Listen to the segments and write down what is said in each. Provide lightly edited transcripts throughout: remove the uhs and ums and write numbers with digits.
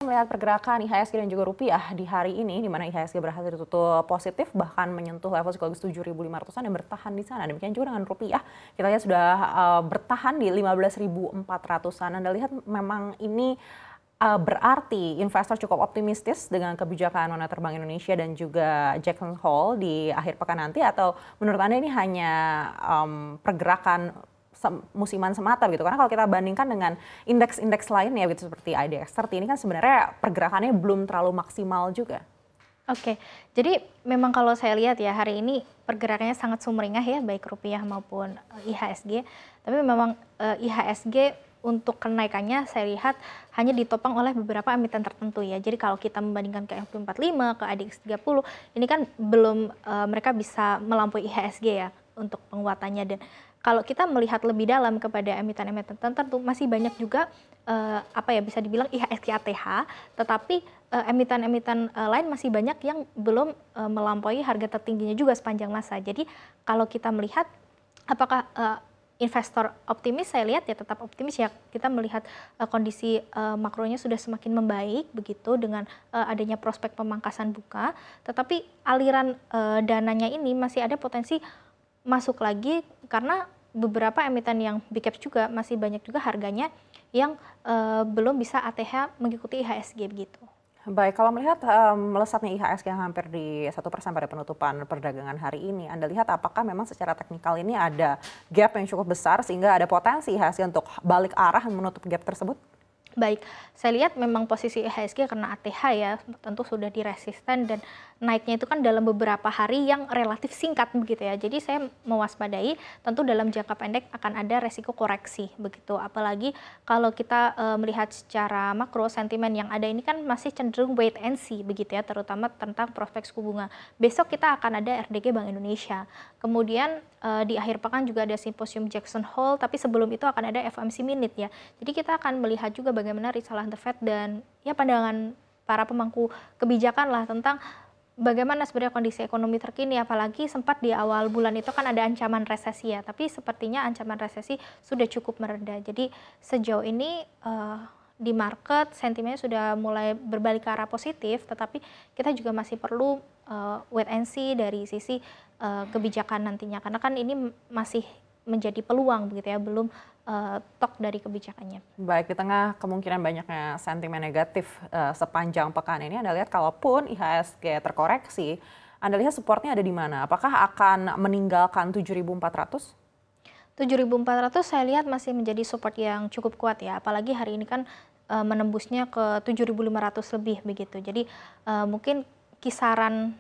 melihat pergerakan IHSG dan juga rupiah di hari ini, di mana IHSG berhasil ditutup positif, bahkan menyentuh level psikologis 7.500-an dan bertahan di sana. Demikian juga dengan rupiah, kita lihat sudah bertahan di 15.400-an. Anda lihat memang ini berarti investor cukup optimistis dengan kebijakan moneter Bank Indonesia dan juga Jackson Hole di akhir pekan nanti, atau menurut Anda ini hanya pergerakan musiman semata gitu? Karena kalau kita bandingkan dengan indeks-indeks lainnya gitu seperti IDX 30 ini kan sebenarnya pergerakannya belum terlalu maksimal juga. Oke, jadi memang kalau saya lihat ya hari ini pergerakannya sangat sumringah ya, baik rupiah maupun IHSG. Tapi memang IHSG untuk kenaikannya saya lihat hanya ditopang oleh beberapa emiten tertentu ya. Jadi kalau kita membandingkan ke MQ45, ke IDX 30, ini kan belum mereka bisa melampaui IHSG ya untuk penguatannya. Dan kalau kita melihat lebih dalam kepada emiten-emiten tertentu, masih banyak juga bisa dibilang IHSG ATH, tetapi emiten-emiten lain masih banyak yang belum melampaui harga tertingginya juga sepanjang masa. Jadi kalau kita melihat apakah investor optimis, saya lihat ya tetap optimis ya. Kita melihat kondisi makronya sudah semakin membaik begitu dengan adanya prospek pemangkasan buka, tetapi aliran dananya ini masih ada potensi masuk lagi karena beberapa emiten yang big caps juga masih banyak juga harganya yang belum bisa ATH mengikuti IHSG begitu. Baik, kalau melihat melesatnya IHSG yang hampir di 1% pada penutupan perdagangan hari ini, Anda lihat apakah memang secara teknikal ini ada gap yang cukup besar sehingga ada potensi IHSG untuk balik arah dan menutup gap tersebut? Baik, saya lihat memang posisi IHSG karena ATH ya tentu sudah diresisten dan naiknya itu kan dalam beberapa hari yang relatif singkat begitu ya. Jadi saya mewaspadai tentu dalam jangka pendek akan ada resiko koreksi begitu. Apalagi kalau kita melihat secara makro, sentimen yang ada ini kan masih cenderung wait and see begitu ya, terutama tentang prospek suku bunga. Besok kita akan ada RDG Bank Indonesia. Kemudian di akhir pekan juga ada simposium Jackson Hole, tapi sebelum itu akan ada FOMC Minute ya. Jadi kita akan melihat juga bagaimana risalah The Fed dan ya pandangan para pemangku kebijakan lah tentang bagaimana sebenarnya kondisi ekonomi terkini, apalagi sempat di awal bulan itu kan ada ancaman resesi ya, tapi sepertinya ancaman resesi sudah cukup mereda. Jadi sejauh ini di market sentimennya sudah mulai berbalik ke arah positif, tetapi kita juga masih perlu wait and see dari sisi kebijakan nantinya, karena kan ini masih menjadi peluang begitu ya, belum tok dari kebijakannya. Baik, di tengah kemungkinan banyaknya sentimen negatif sepanjang pekan ini, Anda lihat kalaupun IHSG terkoreksi, Anda lihat supportnya ada di mana? Apakah akan meninggalkan 7.400? 7.400 saya lihat masih menjadi support yang cukup kuat ya, apalagi hari ini kan menembusnya ke 7.500 lebih begitu. Jadi mungkin kisaran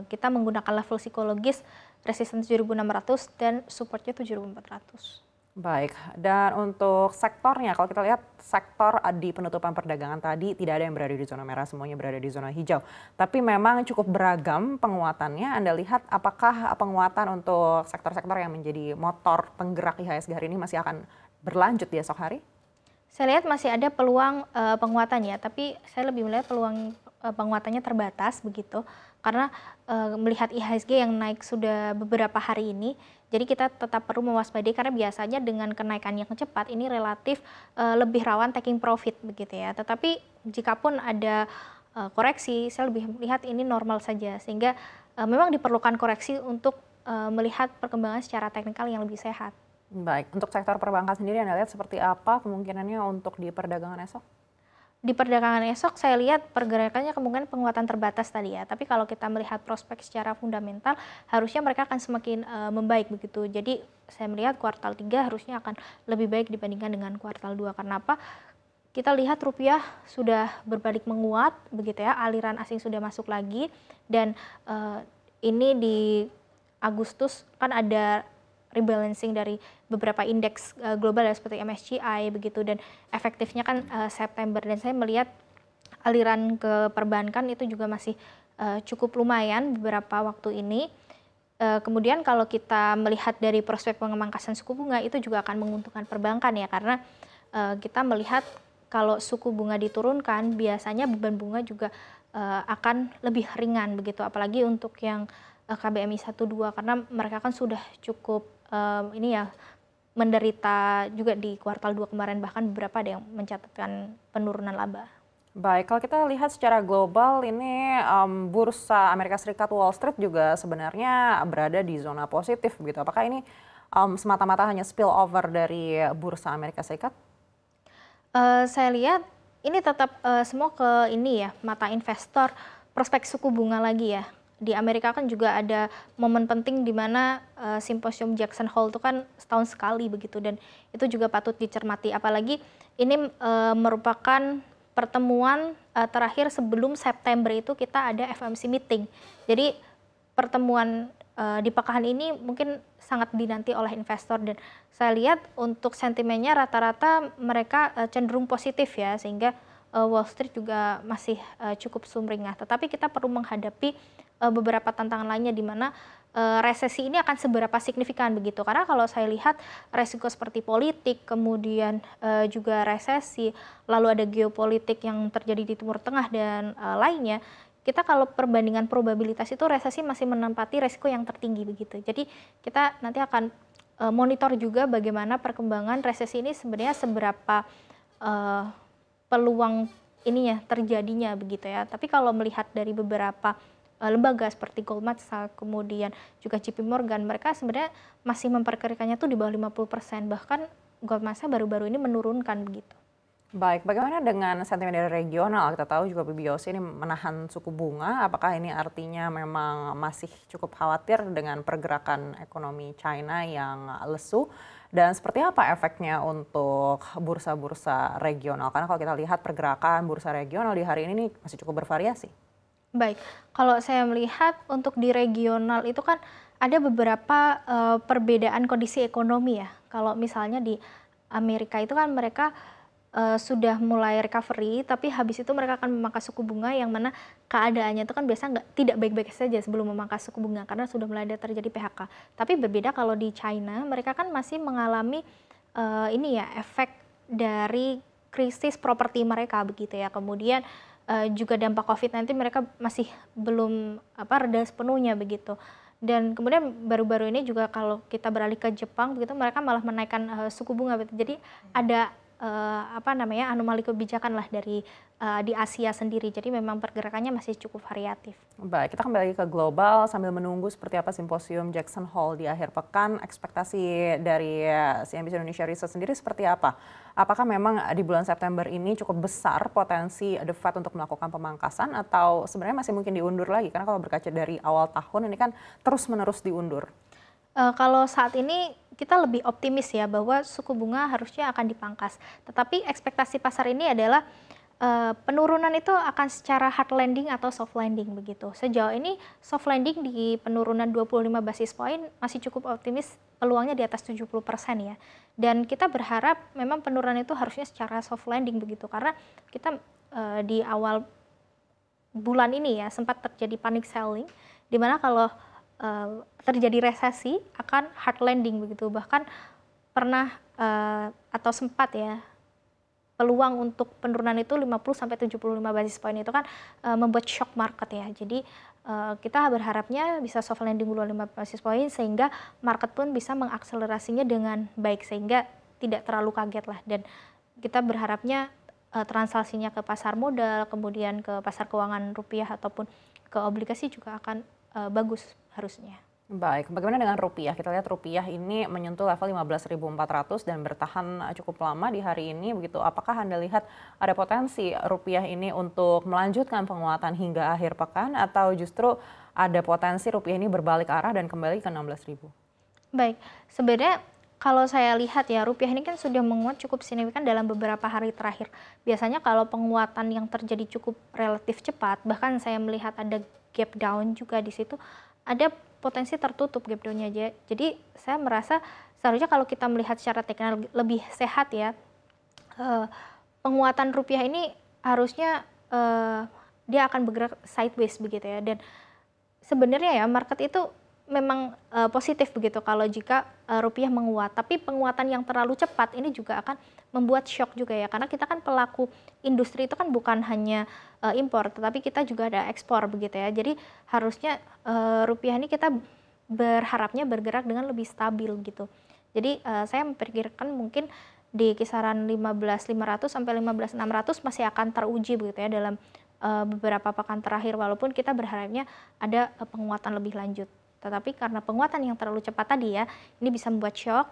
kita menggunakan level psikologis resisten 7.600 dan supportnya 7.400. Baik, dan untuk sektornya, kalau kita lihat sektor di penutupan perdagangan tadi tidak ada yang berada di zona merah, semuanya berada di zona hijau. Tapi memang cukup beragam penguatannya. Anda lihat apakah penguatan untuk sektor-sektor yang menjadi motor penggerak IHSG hari ini masih akan berlanjut di esok hari? Saya lihat masih ada peluang penguatan ya, tapi saya lebih melihat peluang penguatannya terbatas begitu. Karena melihat IHSG yang naik sudah beberapa hari ini, jadi kita tetap perlu mewaspadai karena biasanya dengan kenaikan yang cepat ini relatif lebih rawan taking profit begitu ya. Tetapi jikapun ada koreksi, saya lebih melihat ini normal saja, sehingga memang diperlukan koreksi untuk melihat perkembangan secara teknikal yang lebih sehat. Baik, untuk sektor perbankan sendiri Anda lihat seperti apa kemungkinannya untuk di perdagangan esok? Di perdagangan esok saya lihat pergerakannya kemungkinan penguatan terbatas tadi ya. Tapi kalau kita melihat prospek secara fundamental, harusnya mereka akan semakin membaik begitu. Jadi saya melihat kuartal 3 harusnya akan lebih baik dibandingkan dengan kuartal 2. Karena apa? Kita lihat rupiah sudah berbalik menguat begitu ya, aliran asing sudah masuk lagi, dan ini di Agustus kan ada rebalancing dari beberapa indeks global ya, seperti MSCI begitu, dan efektifnya kan September, dan saya melihat aliran ke perbankan itu juga masih cukup lumayan beberapa waktu ini. Kemudian kalau kita melihat dari prospek pemangkasan suku bunga itu juga akan menguntungkan perbankan ya, karena kita melihat kalau suku bunga diturunkan biasanya beban bunga juga akan lebih ringan begitu, apalagi untuk yang KBMI 1-2 karena mereka kan sudah cukup ini ya menderita juga di kuartal 2 kemarin, bahkan beberapa ada yang mencatatkan penurunan laba. Baik, kalau kita lihat secara global ini bursa Amerika Serikat Wall Street juga sebenarnya berada di zona positif begitu. Apakah ini semata-mata hanya spillover dari bursa Amerika Serikat? Saya lihat ini tetap, semua ke ini ya, mata investor, prospek suku bunga lagi ya. Di Amerika kan juga ada momen penting di mana, simposium Jackson Hole itu kan setahun sekali begitu dan itu juga patut dicermati. Apalagi ini, merupakan pertemuan, terakhir sebelum September itu kita ada FOMC meeting. Jadi pertemuan, di pekan ini mungkin sangat dinanti oleh investor dan saya lihat untuk sentimennya rata-rata mereka, cenderung positif ya sehingga, Wall Street juga masih, cukup sumringah. Tetapi kita perlu menghadapi, beberapa tantangan lainnya di mana, resesi ini akan seberapa signifikan begitu. Karena kalau saya lihat resiko seperti politik, kemudian, juga resesi, lalu ada geopolitik yang terjadi di Timur Tengah dan, lainnya, kita kalau perbandingan probabilitas itu resesi masih menempati resiko yang tertinggi begitu. Jadi kita nanti akan, monitor juga bagaimana perkembangan resesi ini sebenarnya seberapa, eee, peluang ininya terjadinya begitu ya. Tapi kalau melihat dari beberapa, lembaga seperti Goldman Sachs, kemudian juga JP Morgan, mereka sebenarnya masih memperkirakannya tuh di bawah 50%, bahkan Goldman Sachs baru-baru ini menurunkan begitu. Baik, bagaimana dengan sentimen dari regional? Kita tahu juga PBOC ini menahan suku bunga. Apakah ini artinya memang masih cukup khawatir dengan pergerakan ekonomi China yang lesu? Dan seperti apa efeknya untuk bursa-bursa regional? Karena kalau kita lihat pergerakan bursa regional di hari ini masih cukup bervariasi. Baik, kalau saya melihat untuk di regional itu kan ada beberapa, perbedaan kondisi ekonomi ya. Kalau misalnya di Amerika itu kan mereka, sudah mulai recovery, tapi habis itu mereka akan memangkas suku bunga yang mana keadaannya itu kan biasa tidak baik-baik saja sebelum memangkas suku bunga karena sudah mulai ada terjadi PHK. Tapi berbeda kalau di China, mereka kan masih mengalami, ini ya, efek dari krisis properti mereka begitu ya. Kemudian, juga dampak COVID-19 mereka masih belum reda sepenuhnya begitu. Dan kemudian baru-baru ini juga kalau kita beralih ke Jepang begitu mereka malah menaikkan, suku bunga begitu. Jadi ada, anomali kebijakan lah dari, di Asia sendiri. Jadi memang pergerakannya masih cukup variatif. Baik, kita kembali ke global sambil menunggu seperti apa simposium Jackson Hole di akhir pekan. Ekspektasi dari CNBC Indonesia Research sendiri seperti apa? Apakah memang di bulan September ini cukup besar potensi The Fed untuk melakukan pemangkasan atau sebenarnya masih mungkin diundur lagi? Karena kalau berkaca dari awal tahun ini kan terus-menerus diundur. Kalau saat ini kita lebih optimis ya bahwa suku bunga harusnya akan dipangkas. Tetapi ekspektasi pasar ini adalah, penurunan itu akan secara hard landing atau soft landing begitu. Sejauh ini soft landing di penurunan 25 basis point masih cukup optimis peluangnya di atas 70% ya. Dan kita berharap memang penurunan itu harusnya secara soft landing begitu karena kita, di awal bulan ini ya sempat terjadi panic selling di mana kalau, terjadi resesi akan hard landing begitu. Bahkan pernah, atau sempat ya peluang untuk penurunan itu 50-75 basis point itu kan, membuat shock market ya. Jadi, kita berharapnya bisa soft landing 25 basis point sehingga market pun bisa mengakselerasinya dengan baik sehingga tidak terlalu kaget lah dan kita berharapnya, transaksinya ke pasar modal, kemudian ke pasar keuangan rupiah ataupun ke obligasi juga akan, bagus harusnya. Baik, bagaimana dengan rupiah? Kita lihat rupiah ini menyentuh level 15.400 dan bertahan cukup lama di hari ini begitu. Apakah Anda lihat ada potensi rupiah ini untuk melanjutkan penguatan hingga akhir pekan atau justru ada potensi rupiah ini berbalik arah dan kembali ke 16.000? Baik, sebenarnya kalau saya lihat ya rupiah ini kan sudah menguat cukup signifikan dalam beberapa hari terakhir. Biasanya kalau penguatan yang terjadi cukup relatif cepat, bahkan saya melihat ada gap down juga di situ, ada potensi tertutup gap down-nya aja. Jadi saya merasa seharusnya kalau kita melihat secara teknikal lebih sehat ya, penguatan rupiah ini harusnya dia akan bergerak sideways begitu ya. Dan sebenarnya ya market itu memang positif begitu kalau jika rupiah menguat. Tapi penguatan yang terlalu cepat ini juga akan membuat shock juga ya. Karena kita kan pelaku industri itu kan bukan hanya impor, tetapi kita juga ada ekspor begitu ya. Jadi harusnya rupiah ini kita berharapnya bergerak dengan lebih stabil gitu. Jadi saya memperkirakan mungkin di kisaran 15.500 sampai 15.600 masih akan teruji begitu ya dalam beberapa pekan terakhir, walaupun kita berharapnya ada penguatan lebih lanjut. Tetapi karena penguatan yang terlalu cepat tadi ya, ini bisa membuat shock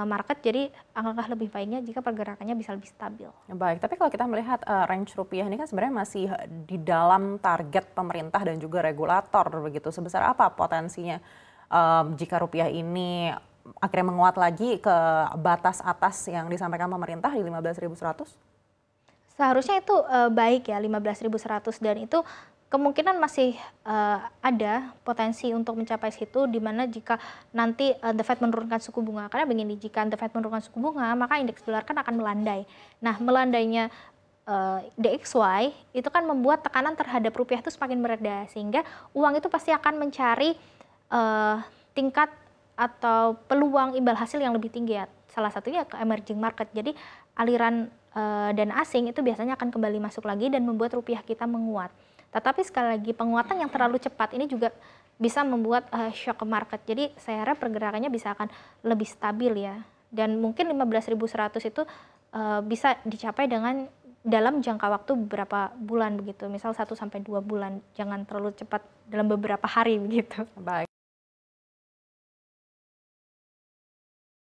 market, jadi alangkah lebih baiknya jika pergerakannya bisa lebih stabil. Baik, tapi kalau kita melihat range rupiah ini kan sebenarnya masih di dalam target pemerintah dan juga regulator begitu. Sebesar apa potensinya jika rupiah ini akhirnya menguat lagi ke batas atas yang disampaikan pemerintah di 15.100? Seharusnya itu baik ya 15.100, dan itu kemungkinan masih ada potensi untuk mencapai situ, di mana jika nanti The Fed menurunkan suku bunga. Karena begini, jika The Fed menurunkan suku bunga, maka indeks dolar kan akan melandai. Nah, melandainya DXY itu kan membuat tekanan terhadap rupiah itu semakin mereda, sehingga uang itu pasti akan mencari tingkat atau peluang imbal hasil yang lebih tinggi ya. Salah satunya ke emerging market. Jadi aliran dana asing itu biasanya akan kembali masuk lagi dan membuat rupiah kita menguat. Tetapi sekali lagi, penguatan yang terlalu cepat ini juga bisa membuat shock ke market. Jadi saya harap pergerakannya bisa akan lebih stabil ya. Dan mungkin 15.100 itu bisa dicapai dalam jangka waktu beberapa bulan begitu. Misal 1 sampai 2 bulan. Jangan terlalu cepat dalam beberapa hari begitu. Baik.